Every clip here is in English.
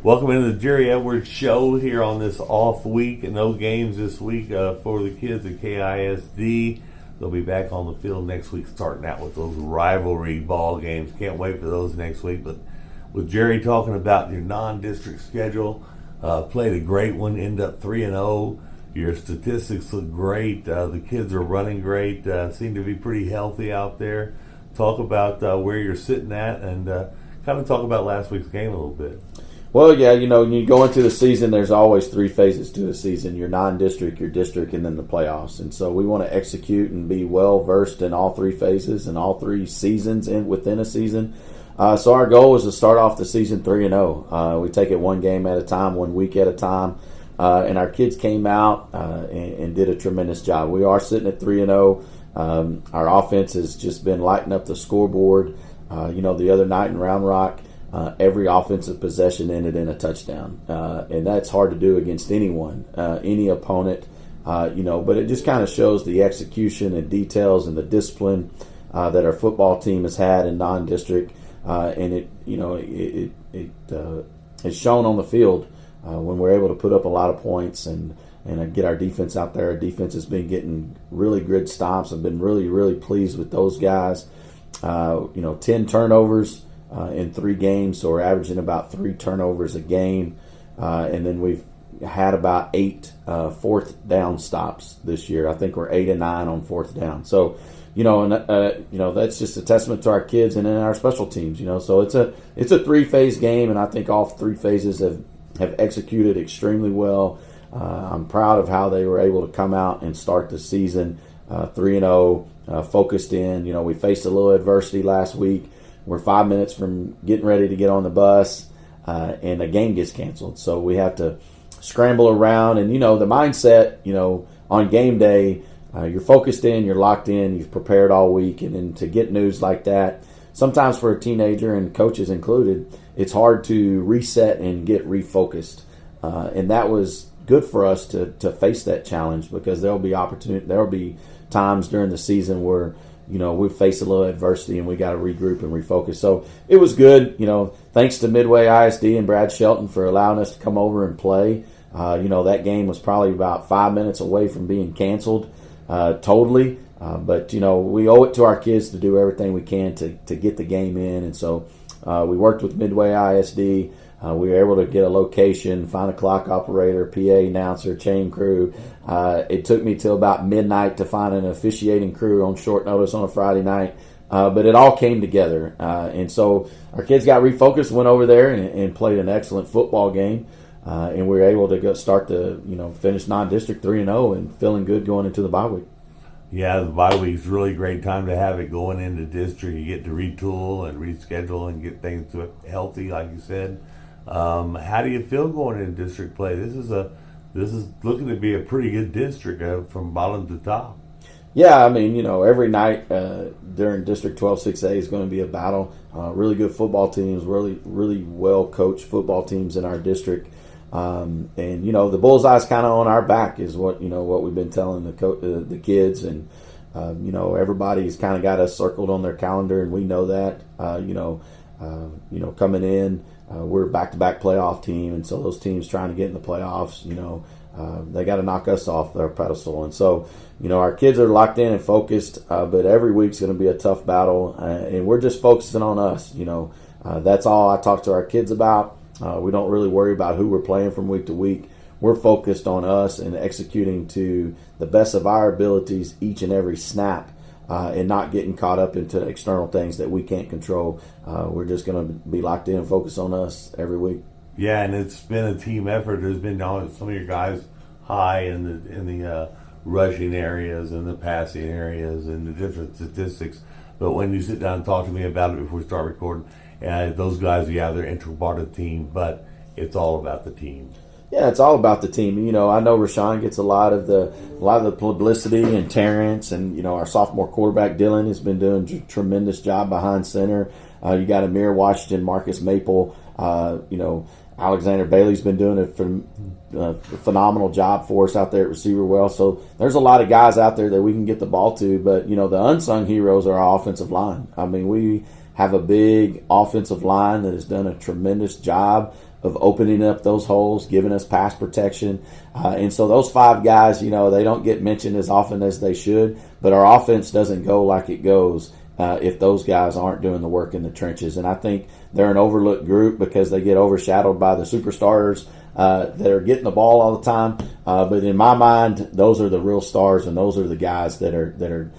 Welcome into the Jerry Edwards Show here on this off week. No games this week for the kids at KISD. They'll be back on the field next week, starting out with those rivalry ball games. Can't wait for those next week. But with Jerry talking about your non-district schedule, played a great one, end up 3-0. Your statistics look great. The kids are running great. Seem to be pretty healthy out there. Talk about where you're sitting at, and kind of talk about last week's game a little bit. Well, yeah, when you go into the season, there's always three phases to a season: your non-district, your district, and then the playoffs. And so we want to execute and be well-versed in all three phases and all three seasons within a season. So our goal is to start off the season 3-0. We take it one game at a time, 1 week at a time. And our kids came out and did a tremendous job. We are sitting at 3-0. Our offense has just been lighting up the scoreboard. The other night in Round Rock, every offensive possession ended in a touchdown. And that's hard to do against anyone, any opponent, but it just kind of shows the execution and details and the discipline that our football team has had in non-district. And it is shown on the field when we're able to put up a lot of points and get our defense out there. Our defense has been getting really good stops. I've been really, really pleased with those guys. 10 turnovers in 3 games, so we're averaging about 3 turnovers a game. And then we've had about 8 fourth down stops this year. I think we're 8 and 9 on fourth down. So, that's just a testament to our kids and then our special teams. So it's a 3-phase game, and I think all 3 phases have executed extremely well. I'm proud of how they were able to come out and start the season 3-0, focused in. We faced a little adversity last week. We're 5 minutes from getting ready to get on the bus, and the game gets canceled. So we have to scramble around. And, the mindset, on game day, you're focused in, you're locked in, you've prepared all week. And then to get news like that, sometimes for a teenager, and coaches included, it's hard to reset and get refocused. And that was good for us to face that challenge, because there'll be times during the season where we face a little adversity and we got to regroup and refocus. So it was good. Thanks to Midway ISD and Brad Shelton for allowing us to come over and play. That game was probably about 5 minutes away from being canceled totally. But we owe it to our kids to do everything we can to get the game in. And so we worked with Midway ISD. We were able to get a location, find a clock operator, PA announcer, chain crew. It took me till about midnight to find an officiating crew on short notice on a Friday night. But it all came together. And so our kids got refocused, went over there and played an excellent football game. And we were able to start the, finish non-district 3-0 and feeling good going into the bye week. Yeah, the bye week's really great time to have it going into district. You get to retool and reschedule and get things healthy, like you said. How do you feel going into district play? This is looking to be a pretty good district from bottom to top. Yeah, every night during District 12-6A is going to be a battle. Really good football teams, really, really well-coached football teams in our district. And the bullseye's kind of on our back is what we've been telling the kids. And, everybody's kind of got us circled on their calendar, and we know that, coming in. We're a back-to-back playoff team, and so those teams trying to get in the playoffs, they got to knock us off their pedestal. And so, our kids are locked in and focused, but every week's going to be a tough battle, and we're just focusing on us. That's all I talk to our kids about. We don't really worry about who we're playing from week to week. We're focused on us and executing to the best of our abilities each and every snap. And not getting caught up into external things that we can't control. We're just going to be locked in and focus on us every week. Yeah, and it's been a team effort. There's been some of your guys high in the rushing areas and the passing areas and the different statistics. But when you sit down and talk to me about it before we start recording, those guys, they're integral part of the team, but it's all about the team. Yeah, it's all about the team. I know Rashawn gets a lot of the publicity, and Terrence, and our sophomore quarterback Dylan has been doing a tremendous job behind center. You got Amir Washington, Marcus Maple, Alexander Bailey's been doing a phenomenal job for us out there at receiver well. So there's a lot of guys out there that we can get the ball to, but the unsung heroes are our offensive line. We have a big offensive line that has done a tremendous job. of opening up those holes, giving us pass protection. And so those 5 guys, they don't get mentioned as often as they should, but our offense doesn't go like it goes if those guys aren't doing the work in the trenches. And I think they're an overlooked group because they get overshadowed by the superstars that are getting the ball all the time. But in my mind, those are the real stars, and those are the guys that are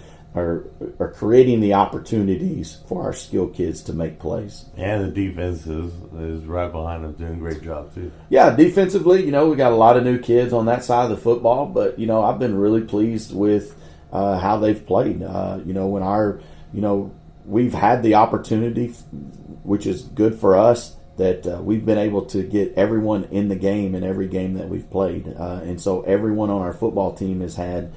creating the opportunities for our skilled kids to make plays. And the defense is right behind them, doing a great job too. Yeah, defensively, we got a lot of new kids on that side of the football, but I've been really pleased with how they've played. We've had the opportunity, which is good for us, that we've been able to get everyone in the game in every game that we've played. And so everyone on our football team has had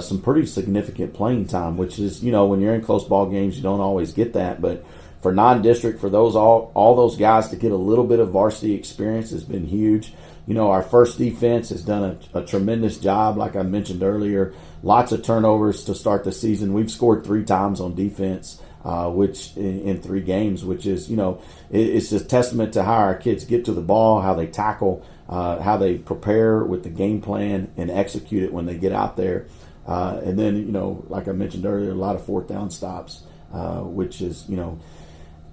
some pretty significant playing time, which is, when you're in close ball games, you don't always get that. But for non-district, for those all those guys to get a little bit of varsity experience has been huge. Our first defense has done a tremendous job, like I mentioned earlier. Lots of turnovers to start the season. We've scored 3 times on defense, which in 3 games, which is, it's a testament to how our kids get to the ball, how they tackle, how they prepare with the game plan and execute it when they get out there. And then, like I mentioned earlier, a lot of 4th down stops, which is,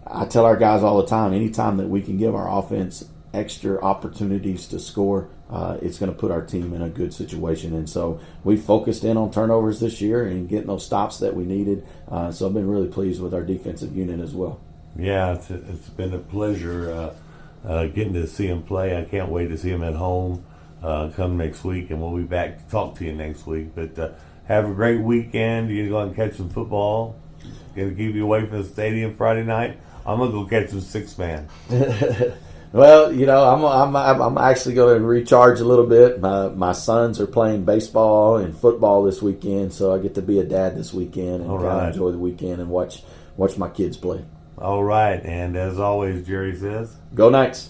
I tell our guys all the time, anytime that we can give our offense extra opportunities to score, it's going to put our team in a good situation. And so we focused in on turnovers this year and getting those stops that we needed. So I've been really pleased with our defensive unit as well. Yeah, it's been a pleasure getting to see him play. I can't wait to see him at home come next week, and we'll be back to talk to you next week. But have a great weekend. You're going to go out and catch some football. Going to keep you away from the stadium Friday night. I'm going to go catch some 6-man. Well, I'm actually going to recharge a little bit. My sons are playing baseball and football this weekend, so I get to be a dad this weekend and enjoy the weekend and watch my kids play. All right, and as always, Jerry says, go Knights.